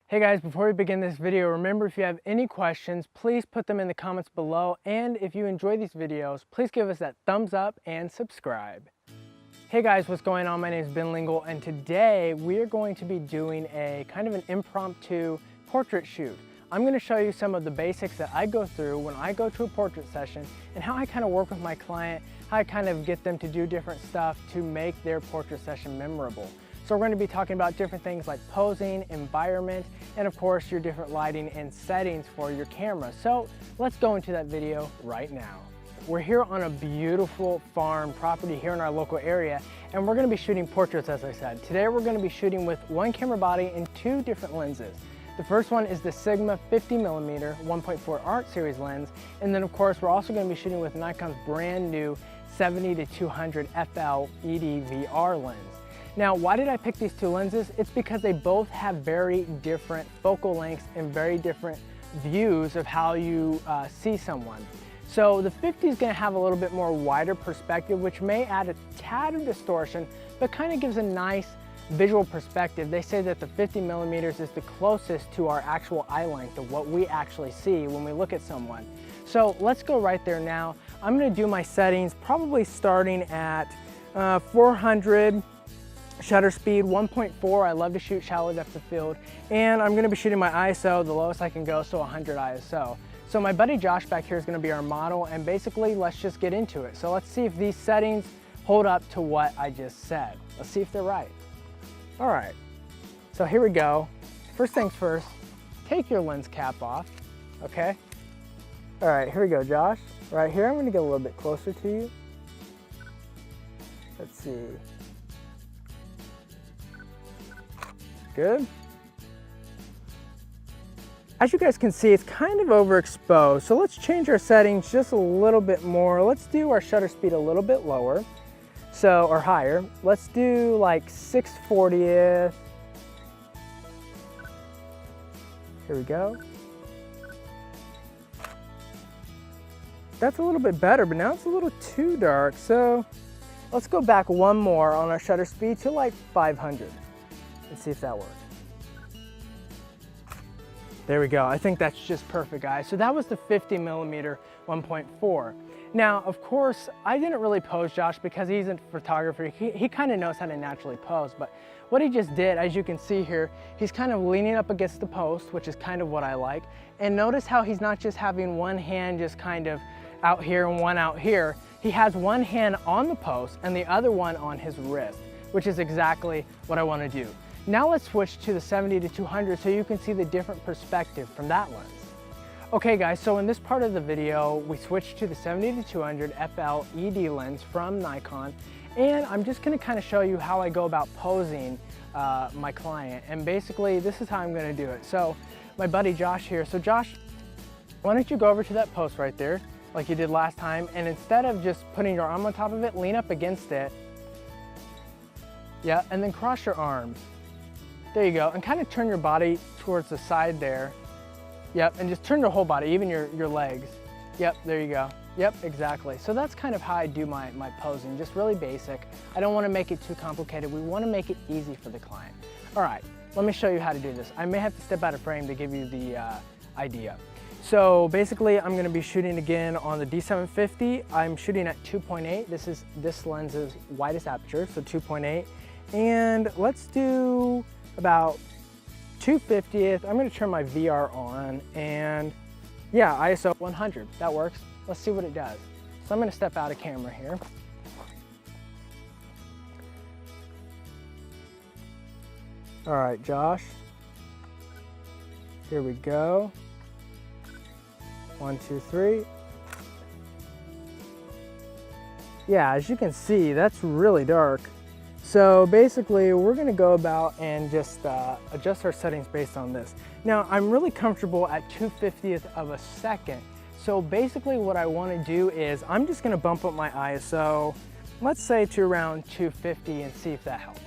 Hey guys, before we begin this video, remember if you have any questions, please put them in the comments below. And if you enjoy these videos, please give us that thumbs up and subscribe. Hey guys, what's going on? My name is Ben Lingle, and today we are going to be doing a kind of an impromptu portrait shoot. I'm going to show you some of the basics that I go through when I go to a portrait session and how I kind of work with my client, how I kind of get them to do different stuff to make their portrait session memorable. So we're going to be talking about different things like posing, environment, and of course your different lighting and settings for your camera. So let's go into that video right now. We're here on a beautiful farm property here in our local area, and we're going to be shooting portraits, as I said. Today we're going to be shooting with one camera body and two different lenses. The first one is the Sigma 50mm 1.4 Art Series lens, and then of course we're also going to be shooting with Nikon's brand new 70-200 FL ED-VR lens. Now, why did I pick these two lenses? It's because they both have very different focal lengths and very different views of how you see someone. So the 50 is going to have a little bit more wider perspective, which may add a tad of distortion, but kind of gives a nice visual perspective. They say that the 50mm is the closest to our actual eye length of what we actually see when we look at someone. So let's go right there now. I'm going to do my settings probably starting at 400 shutter speed, 1.4. I love to shoot shallow depth of field, and I'm going to be shooting my ISO the lowest I can go, so 100 ISO. So my buddy Josh back here is going to be our model, and basically let's just get into it. So let's see if these settings hold up to what I just said. Let's see if they're right. All right, so here we go. First things first, take your lens cap off, okay? All right, here we go, Josh. Right here, I'm going to get a little bit closer to you. Let's see. Good. As you guys can see, it's kind of overexposed, so let's change our settings just a little bit more. Let's do our shutter speed a little bit lower, or higher. Let's do like 6/40th. Here we go. That's a little bit better, but now it's a little too dark, so let's go back one more on our shutter speed to like 500 and see if that works. There we go. I think that's just perfect, guys. So that was the 50mm 1.4. Now, of course, I didn't really pose Josh because he's a photographer. He kind of knows how to naturally pose, but what he just did, as you can see here, he's kind of leaning up against the post, which is kind of what I like. And notice how he's not just having one hand just kind of out here and one out here. He has one hand on the post and the other one on his wrist, which is exactly what I want to do. Now let's switch to the 70-200 so you can see the different perspective from that lens. Okay guys, so in this part of the video, we switched to the 70-200 FL ED lens from Nikon, and I'm just going to kind of show you how I go about posing my client. And basically, this is how I'm going to do it. So my buddy Josh here. So Josh, why don't you go over to that post right there, like you did last time, and instead of just putting your arm on top of it, lean up against it. Yeah, and then cross your arms. There you go, and kind of turn your body towards the side there. Yep, and just turn your whole body, even your legs. Yep, there you go. Yep, exactly. So that's kind of how I do my posing, just really basic. I don't want to make it too complicated. We want to make it easy for the client. All right, let me show you how to do this. I may have to step out of frame to give you the idea. So basically, I'm going to be shooting again on the D750. I'm shooting at 2.8. This lens's widest aperture, so 2.8. And let's do about 2/50th. I'm going to turn my VR on, and yeah, ISO 100. That works. Let's see what it does. So I'm going to step out of camera here. All right, Josh. Here we go. 1, 2, 3. Yeah, as you can see, that's really dark. So basically, we're going to go about and just adjust our settings based on this. Now, I'm really comfortable at 2/50th of a second. So basically what I want to do is I'm just going to bump up my ISO, let's say to around 250, and see if that helps.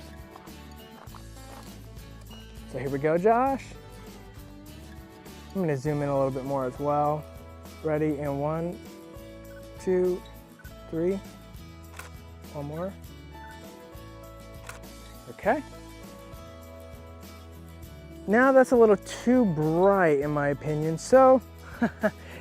So here we go, Josh. I'm going to zoom in a little bit more as well. Ready, and 1, 2, 3. One more. Okay. Now that's a little too bright in my opinion, so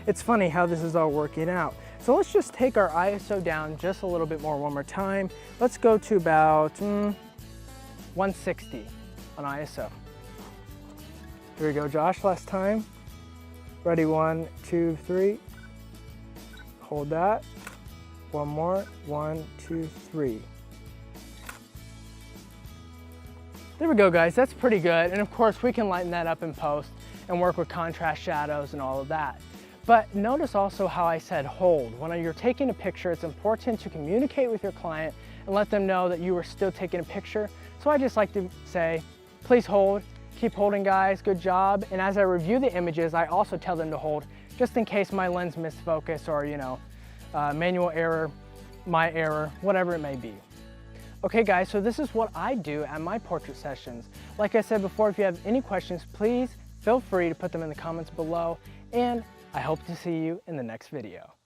it's funny how this is all working out. So let's just take our ISO down just a little bit more one more time. Let's go to about 160 on ISO. Here we go, Josh, last time. Ready, 1, 2, 3. Hold that. One more, 1, 2, 3. There we go, guys, that's pretty good. And of course, we can lighten that up in post and work with contrast shadows and all of that. But notice also how I said hold. When you're taking a picture, it's important to communicate with your client and let them know that you are still taking a picture. So I just like to say, please hold, keep holding guys, good job. And as I review the images, I also tell them to hold just in case my lens misfocus or, manual error, my error, whatever it may be. Okay guys, so this is what I do at my portrait sessions. Like I said before, if you have any questions, please feel free to put them in the comments below, and I hope to see you in the next video.